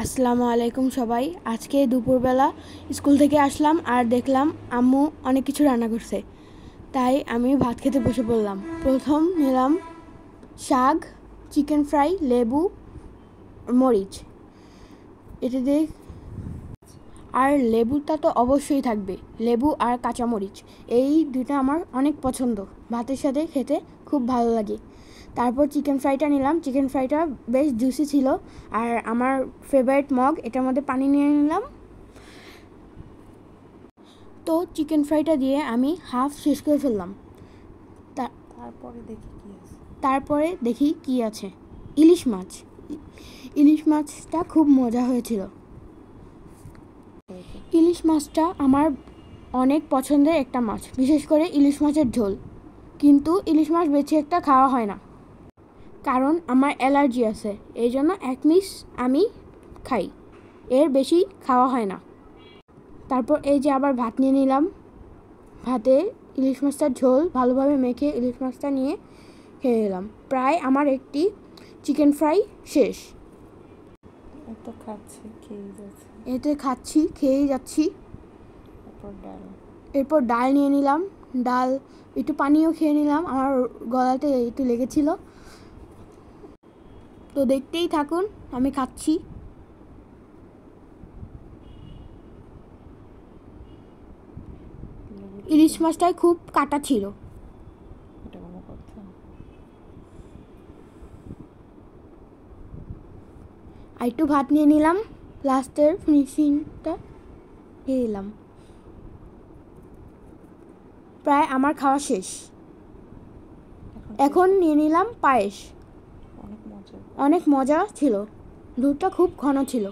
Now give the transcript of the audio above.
আসসালামু আলাইকুম সবাই। আজকে দুপুরবেলা স্কুল থেকে আসলাম আর দেখলাম আম্মু অনেক কিছু রান্না করছে, তাই আমি ভাত খেতে বসে পড়লাম। প্রথম নিলাম শাক, চিকেন ফ্রাই, লেবু, মরিচ। এটা দিয়ে আর লেবুটা তো অবশ্যই থাকবে, লেবু আর কাঁচামরিচ, এই দুটো আমার অনেক পছন্দ, ভাতের সাথে খেতে খুব ভালো লাগে। তারপর চিকেন ফ্রাইটা নিলাম, চিকেন ফ্রাইটা বেশ জুসি ছিল আর আমার ফেভারিট মগ, এটার মধ্যে পানি নিয়ে নিলাম। তো চিকেন ফ্রাইটা দিয়ে আমি হাফ শেষ করে ফেললাম। তারপরে দেখি কি আছে, ইলিশ মাছ। ইলিশ মাছটা খুব মজা হয়েছিল। ইলিশ মাছটা আমার অনেক পছন্দের একটা মাছ, বিশেষ করে ইলিশ মাছের ঝোল। কিন্তু ইলিশ মাছ বেছে একটা খাওয়া হয় না, কারণ আমার অ্যালার্জি আছে, এই জন্য এক পিস আমি খাই, এর বেশি খাওয়া হয় না। তারপর এই যে আবার ভাত নিয়ে নিলাম, ভাতে ইলিশ মাছটার ঝোল ভালোভাবে মেখে ইলিশ মাছটা নিয়ে খেয়ে নিলাম। প্রায় আমার একটি চিকেন ফ্রাই শেষ। এতে খাচ্ছি, খেয়েই যাচ্ছি। এরপর ডাল নিয়ে নিলাম, ডাল একটু পানিও খেয়ে নিলাম, আমার গলাতে একটু লেগেছিল। তো দেখতেই থাকুন, আমি খাচ্ছি। ইলিশ মাছটায় খুব কাটা ছিল। আর একটু ভাত নিয়ে নিলাম, লাস্টের ফিনিশিংটা খেয়ে নিলাম। প্রায় আমার খাওয়া শেষ। এখন নিয়ে নিলাম পায়েস, অনেক মজা ছিল, দুধটা খুব ঘন ছিল।